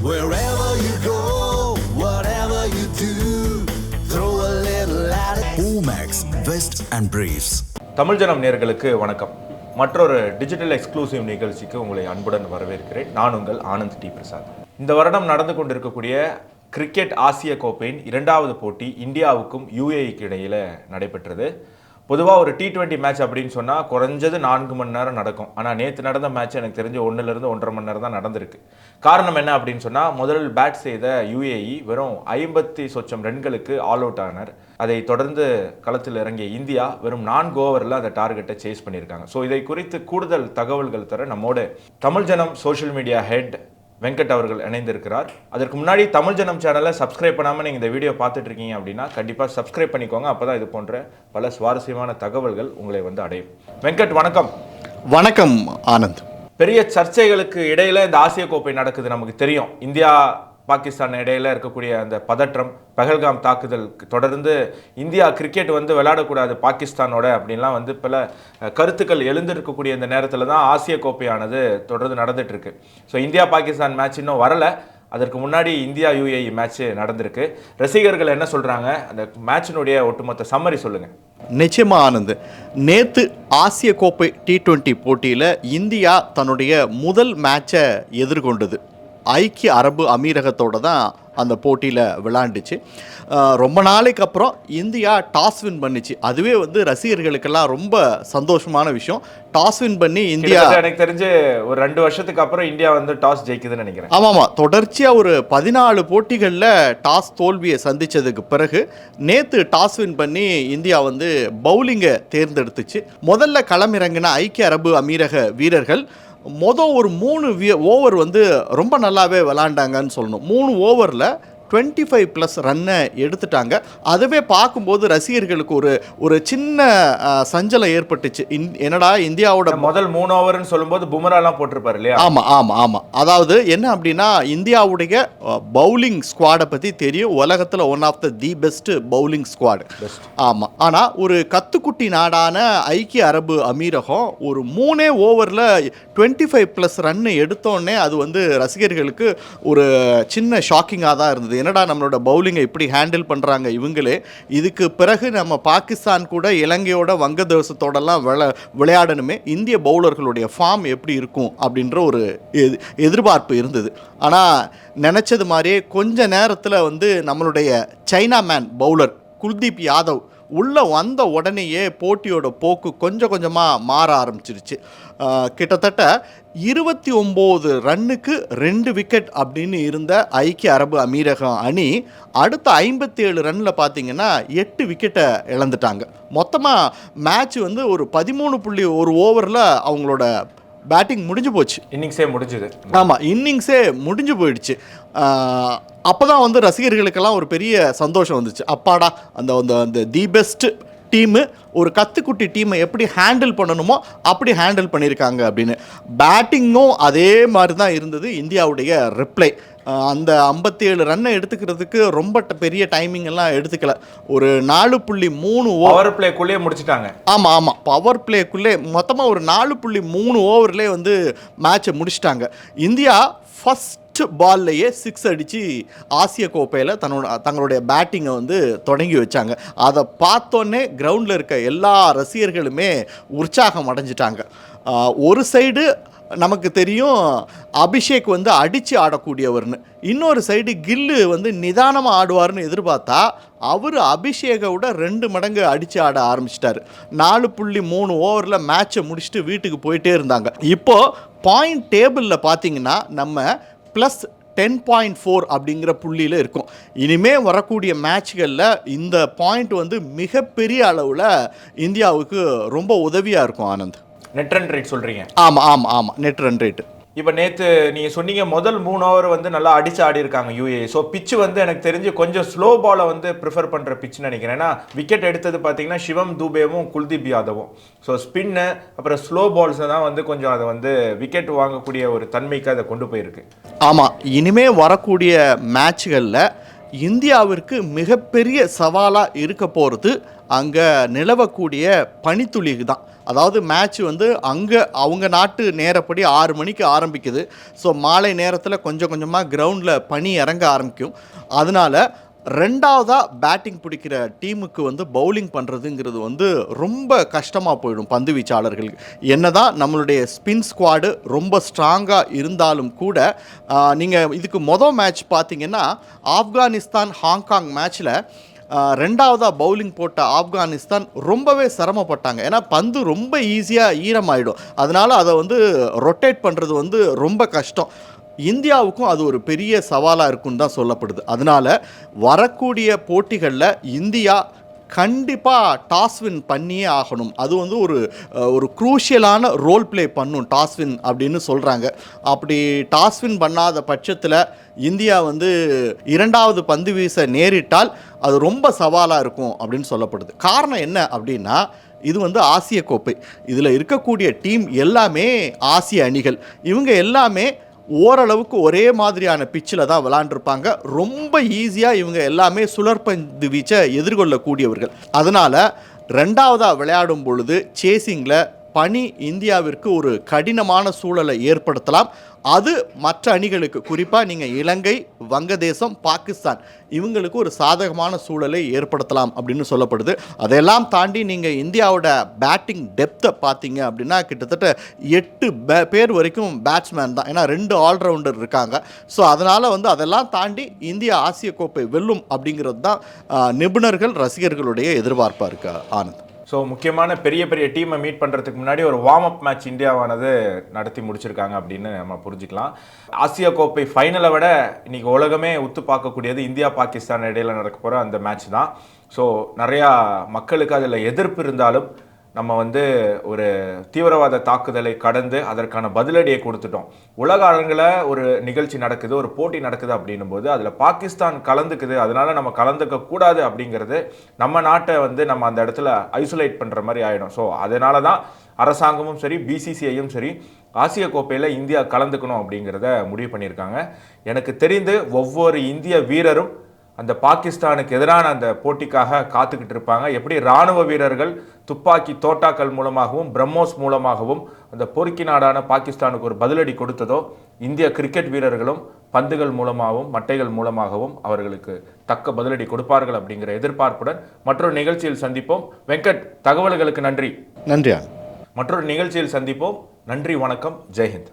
Wherever you go, whatever you do, throw a little at it. Omax, Vest and Briefs. Tamil ஜனம் நேயர்களுக்கு வணக்கம். மற்றொரு digital exclusive நிகழ்ச்சிக்கு உங்களை அன்புடன் வரவேற்கிறேன். நான் உங்கள் ஆனந்த் டி பிரசாத். இந்த வருடம் நடந்து கொண்டிருக்கக்கூடிய கிரிக்கெட் ஆசிய கோப்பையின் இரண்டாவது போட்டி இந்தியாவுக்கும் யுஏஇக்கு இடையில் நடைபெற்றது. பொதுவாக ஒரு T20 மேட்ச் அப்படின்னு சொன்னால் குறைஞ்சது 4 மணி நேரம் நடக்கும். ஆனால் நேற்று நடந்த மேட்ச் எனக்கு தெரிஞ்ச 1லேருந்து 1.5 மணி நேரம் தான் நடந்திருக்கு. காரணம் என்ன அப்படின்னு சொன்னால், முதலில் பேட் செய்த யுஏஇ வெறும் 50 சொச்சம் ரன்களுக்கு ஆல் அவுட் ஆனார். அதை தொடர்ந்து களத்தில் இறங்கிய இந்தியா வெறும் 4 ஓவரில் அந்த டார்கெட்டை சேஸ் பண்ணியிருக்காங்க. ஸோ இதை குறித்து கூடுதல் தகவல்கள் தர நம்மோடு தமிழ் ஜனம் சோஷியல் மீடியா ஹெட் வெங்கட் அவர்கள் இணைந்திருக்கிறார். அதற்கு முன்னாடி தமிழ் ஜனம் சேனலை சப்ஸ்கிரைப் பண்ணாமல் நீங்கள் இந்த வீடியோ பார்த்துட்டு இருக்கீங்க அப்படின்னா கண்டிப்பாக சப்ஸ்கிரைப் பண்ணிக்கோங்க. அப்போ தான் இது போன்ற பல சுவாரஸ்யமான தகவல்கள் உங்களை வந்து அடையும். வெங்கட் வணக்கம். வணக்கம் ஆனந்த். பெரிய சர்ச்சைகளுக்கு இடையில இந்த ஆசிய கோப்பை நடக்குது. நமக்கு தெரியும், இந்தியா பாகிஸ்தான் இடையில இருக்கக்கூடிய அந்த பதற்றம், பஹல்காம் தாக்குதல் தொடர்ந்து இந்தியா கிரிக்கெட் வந்து விளையாடக்கூடாது பாகிஸ்தானோட அப்படின்லாம் வந்து பல கருத்துக்கள் எழுந்திருக்கக்கூடிய இந்த நேரத்தில் தான் ஆசிய கோப்பையானது தொடர்ந்து நடந்துட்டு இருக்கு. ஸோ இந்தியா பாகிஸ்தான் மேட்ச் இன்னும் வரலை. அதற்கு முன்னாடி இந்தியா யுஏஇ மேட்ச் நடந்திருக்கு. ரசிகர்கள் என்ன சொல்றாங்க, அந்த மேட்சினுடைய ஒட்டுமொத்த சம்மரி சொல்லுங்க. நிச்சயமா ஆனந்த், நேற்று ஆசிய கோப்பை T20 போட்டியில் இந்தியா தன்னுடைய முதல் மேட்சை எதிர்கொண்டது. ஐக்கிய அரபு அமீரகத்தோடு தான் அந்த போட்டியில் விளையாண்டுச்சு. ரொம்ப நாளைக்கு அப்புறம் இந்தியா டாஸ் வின் பண்ணிச்சு. அதுவே வந்து ரசிகர்களுக்கெல்லாம் ரொம்ப சந்தோஷமான விஷயம். டாஸ் வின் பண்ணி இந்தியா, எனக்கு தெரிஞ்சு ஒரு 2 வருஷத்துக்கு அப்புறம் இந்தியா வந்து டாஸ் ஜெயிக்குதுன்னு நினைக்கிறேன். ஆமாம், தொடர்ச்சியாக ஒரு 14 போட்டிகளில் டாஸ் தோல்வியை சந்தித்ததுக்கு பிறகு நேற்று டாஸ் வின் பண்ணி இந்தியா வந்து பவுலிங்கை தேர்ந்தெடுத்துச்சு. முதல்ல களமிறங்கின ஐக்கிய அரபு அமீரக வீரர்கள் ஒரு 3 ஓவர் வந்து ரொம்ப நல்லாவே விளாண்டாங்கன்னு சொல்லணும். 3 ஓவரில் 25+ ரன்னை எடுத்துட்டாங்க. அதுவே பார்க்கும்போது ரசிகர்களுக்கு ஒரு சின்ன சஞ்சலம் ஏற்பட்டுச்சு. என்னடா இந்தியாவோட முதல் 3 ஓவர்னு சொல்லும்போது பும்ராலாம் போட்டிருப்பாரு இல்லையா? ஆமாம். அதாவது என்ன அப்படின்னா, இந்தியாவுடைய பவுலிங் ஸ்குவாடை பற்றி தெரியும். உலகத்தில் one of the best bowling squad. ஆமாம். ஆனால் ஒரு கத்துக்குட்டி நாடான ஐக்கிய அரபு அமீரகம் ஒரு 3 ஓவரில் 25+ ரன்னு எடுத்தோடனே அது வந்து ரசிகர்களுக்கு ஒரு சின்ன ஷாக்கிங்காக தான் இருந்தது. என்னடா நம்மளோட பவுலிங்கை இப்படி ஹேண்டில் பண்ணுறாங்க இவங்களே, இதுக்கு பிறகு நம்ம பாகிஸ்தான் கூட இலங்கையோட வங்கதேசத்தோடலாம் விளையாடணுமே, இந்திய பவுலர்களுடைய ஃபார்ம் எப்படி இருக்கும் அப்படின்ற ஒரு எதிர்பார்ப்பு இருந்தது. ஆனால் நினச்சது மாதிரியே கொஞ்ச நேரத்தில் வந்து நம்மளுடைய China man bowler Kuldeep Yadav உள்ளே வந்த உடனேயே போட்டியோட போக்கு கொஞ்சம் கொஞ்சமாக மாற ஆரம்பிச்சிருச்சு. கிட்டத்தட்ட 29 ரன்னுக்கு 2 விக்கெட் அப்படின்னு இருந்த ஐக்கிய அரபு அமீரகம் அணி அடுத்த 57 ரன்னில் பார்த்தீங்கன்னா 8 விக்கெட்டை இழந்துட்டாங்க. மொத்தமாக மேட்ச் வந்து ஒரு 13.1 ஓவரில் அவங்களோட பேட்டிங் முடிஞ்சு போச்சு. இன்னிங்ஸே முடிஞ்சுது. ஆமாம், இன்னிங்ஸே முடிஞ்சு போயிடுச்சு. அப்போ தான் வந்து ரசிகர்களுக்கெல்லாம் ஒரு பெரிய சந்தோஷம் வந்துச்சு. அப்பாடா, அந்த தி பெஸ்ட் டீமு ஒரு கத்துக்குட்டி டீமை எப்படி ஹேண்டில் பண்ணணுமோ அப்படி ஹேண்டில் பண்ணியிருக்காங்க அப்படின்னு. பேட்டிங்கும் அதே மாதிரி தான் இருந்தது. இந்தியாவுடைய ரிப்ளை அந்த 57 ரன்னை எடுத்துக்கிறதுக்கு ரொம்ப பெரிய டைமிங் எல்லாம் எடுத்துக்கல. ஒரு 4.3 பவர் பிளேக்குள்ளேயே முடிச்சிட்டாங்க. ஆமாம், பவர் பிளேக்குள்ளே மொத்தமாக ஒரு 4.3 ஓவர்லேயே வந்து மேட்சை முடிச்சிட்டாங்க. இந்தியா ஃபஸ்ட் பால்லையே 6 அடித்து ஆசிய கோப்பையில் தங்களுடைய பேட்டிங்கை வந்து தொடங்கி வச்சாங்க. அதை பார்த்தோன்னே கிரவுண்டில் இருக்க எல்லா ரசிகர்களுமே உற்சாகம் அடைஞ்சிட்டாங்க. ஒரு சைடு நமக்கு தெரியும் அபிஷேக் வந்து அடித்து ஆடக்கூடியவர்னு, இன்னொரு சைடு கில்லு வந்து நிதானமாக ஆடுவார்னு எதிர்பார்த்தா அவர் அபிஷேகை விட 2 மடங்கு அடித்து ஆட ஆரம்பிச்சிட்டார். 4.3 ஓவரில் மேட்சை முடிச்சுட்டு வீட்டுக்கு போயிட்டே இருந்தாங்க. இப்போது பாயிண்ட் டேபிளில் பார்த்தீங்கன்னா நம்ம +10.4 அப்படிங்கிற புள்ளியில் இருக்கும். இனிமேல் வரக்கூடிய மேட்ச்களில் இந்த பாயிண்ட் வந்து மிகப்பெரிய அளவில் இந்தியாவுக்கு ரொம்ப உதவியாக இருக்கும் ஆனந்த். நெட் ரன் ரேட் சொல்கிறீங்க? ஆமாம், நெட் ரன் ரேட்டு. இப்போ நேற்று நீங்கள் சொன்னீங்க முதல் 3 ஓவர் வந்து நல்லா அடிச்சு ஆடி இருக்காங்க யுஏஇ. ஸோ பிச்சு வந்து எனக்கு தெரிஞ்சு கொஞ்சம் ஸ்லோ பாலை வந்து ப்ரிஃபர் பண்ணுற பிச்சுன்னு நினைக்கிறேன். ஏன்னா விக்கெட் எடுத்தது பார்த்தீங்கன்னா சிவம் தூபேவும் குல்தீப் யாதவும். ஸோ ஸ்பின்னு அப்புறம் ஸ்லோ பால்ஸை தான் வந்து கொஞ்சம் அதை வந்து விக்கெட் வாங்கக்கூடிய ஒரு தன்மைக்கு அதை கொண்டு போயிருக்கு. ஆமாம், இனிமேல் வரக்கூடிய மேட்ச்களில் இந்தியாவிற்கு மிகப்பெரிய சவாலாக இருக்க போகிறது அங்கே நிலவக்கூடிய பனித்துளிக்கு தான். அதாவது மேட்ச் வந்து அங்கே அவங்க நாட்டு நேரப்படி 6 மணிக்கு ஆரம்பிக்குது. ஸோ மாலை நேரத்தில் கொஞ்சம் கொஞ்சமாக கிரவுண்டில் பனி இறங்க ஆரம்பிக்கும். அதனால் ரெண்டாவதாக பேட்டிங் பிடிக்கிற டீமுக்கு வந்து பவுலிங் பண்ணுறதுங்கிறது வந்து ரொம்ப கஷ்டமாக போயிடும் பந்து வீச்சாளர்களுக்கு. என்னதான் நம்மளுடைய ஸ்பின் ஸ்குவாடு ரொம்ப ஸ்ட்ராங்காக இருந்தாலும் கூட நீங்கள் இதுக்கு மொதல் மேட்ச் பார்த்தீங்கன்னா ஆப்கானிஸ்தான் ஹாங்காங் மேட்ச்சில் ரெண்டாவதாக பவுலிங் போட்ட ஆப்கானிஸ்தான் ரொம்பவே சிரமப்பட்டாங்க. ஏன்னா பந்து ரொம்ப ஈஸியாக ஈரமாயிடும். அதனால் அதை வந்து ரொட்டேட் பண்ணுறது வந்து ரொம்ப கஷ்டம். இந்தியாவுக்கும் அது ஒரு பெரிய சவாலாக இருக்குன்னு தான் சொல்லப்படுது. அதனால் வரக்கூடிய போட்டிகளில் இந்தியா கண்டிப்பாக டாஸ் வின் பண்ணியே ஆகணும். அது வந்து ஒரு க்ரூஷியலான ரோல் ப்ளே பண்ணும் டாஸ் வின் அப்படின்னு சொல்கிறாங்க. அப்படி டாஸ் வின் பண்ணாத பட்சத்தில் இந்தியா வந்து இரண்டாவது பந்து வீச நேரிட்டால் அது ரொம்ப சவாலாக இருக்கும் அப்படின்னு சொல்லப்படுது. காரணம் என்ன அப்படின்னா, இது வந்து ஆசிய கோப்பை. இதில் இருக்கக்கூடிய டீம் எல்லாமே ஆசிய அணிகள். இவங்க எல்லாமே ஓரளவுக்கு ஒரே மாதிரியான பிச்சில் தான் விளாண்டுருப்பாங்க. ரொம்ப ஈஸியாக இவங்க எல்லாமே சுழற்பந்து வீச்சை எதிர்கொள்ளக்கூடியவர்கள். அதனால் ரெண்டாவதாக விளையாடும் பொழுது சேசிங்கில் பனி இந்தியாவிற்கு ஒரு கடினமான சூழலை ஏற்படுத்தலாம். அது மற்ற அணிகளுக்கு, குறிப்பாக நீங்கள் இலங்கை, வங்கதேசம், பாகிஸ்தான் இவங்களுக்கு ஒரு சாதகமான சூழலை ஏற்படுத்தலாம் அப்படின்னு சொல்லப்படுது. அதையெல்லாம் தாண்டி நீங்கள் இந்தியாவோட பேட்டிங் டெப்த்தை பார்த்தீங்க அப்படின்னா கிட்டத்தட்ட 8 பேர் வரைக்கும் பேட்ஸ்மேன் தான். ஏன்னா 2 ஆல்ரவுண்டர் இருக்காங்க. ஸோ அதனால் வந்து அதெல்லாம் தாண்டி இந்தியா ஆசிய கோப்பை வெல்லும் அப்படிங்கிறது தான் நிபுணர்கள், ரசிகர்களுடைய எதிர்பார்ப்பாக இருக்கு. ஆனந்த், ஸோ முக்கியமான பெரிய பெரிய டீமை மீட் பண்ணுறதுக்கு முன்னாடி ஒரு வார்ம் அப் மேட்ச் இந்தியாவானது நடத்தி முடிச்சிருக்காங்க அப்படின்னு நம்ம புரிஞ்சுக்கலாம். ஆசிய கோப்பை ஃபைனலை விட இன்னைக்கு உலகமே உத்து பார்க்கக்கூடியது இந்தியா பாகிஸ்தான் இடையில் நடக்க போகிற அந்த மேட்ச் தான். ஸோ நிறையா மக்களுக்கு அதில் எதிர்ப்பு இருந்தாலும் நம்ம வந்து ஒரு தீவிரவாத தாக்குதலை கடந்து அதற்கான பதிலடியை கொடுத்துட்டோம். உலக அரங்கில் ஒரு நிகழ்ச்சி நடக்குது, ஒரு போட்டி நடக்குது அப்படின்னும் போது அதில் பாகிஸ்தான் கலந்துக்குது, அதனால நம்ம கலந்துக்க கூடாது அப்படிங்கிறது நம்ம நாட்டை வந்து நம்ம அந்த இடத்துல ஐசோலேட் பண்ணுற மாதிரி ஆகிடும். ஸோ அதனால தான் அரசாங்கமும் சரி, பிசிசிஐயும் சரி ஆசிய கோப்பையில் இந்தியா கலந்துக்கணும் அப்படிங்கிறத முடிவு பண்ணியிருக்காங்க. எனக்கு தெரிந்து ஒவ்வொரு இந்திய வீரரும் அந்த பாகிஸ்தானுக்கு எதிரான அந்த போட்டிக்காக காத்துக்கிட்டு இருப்பாங்க. எப்படி இராணுவ வீரர்கள் துப்பாக்கி தோட்டாக்கள் மூலமாகவும் பிரம்மோஸ் மூலமாகவும் அந்த பொறுக்கி நாடான பாகிஸ்தானுக்கு ஒரு பதிலடி கொடுத்ததோ, இந்திய கிரிக்கெட் வீரர்களும் பந்துகள் மூலமாகவும் மட்டைகள் மூலமாகவும் அவர்களுக்கு தக்க பதிலடி கொடுப்பார்கள் அப்படிங்கிற எதிர்பார்ப்புடன் மற்றொரு நிகழ்ச்சியில் சந்திப்போம். வெங்கட், தகவல்களுக்கு நன்றி. நன்றி. மற்றொரு நிகழ்ச்சியில் சந்திப்போம். நன்றி, வணக்கம், ஜெய்ஹிந்த்.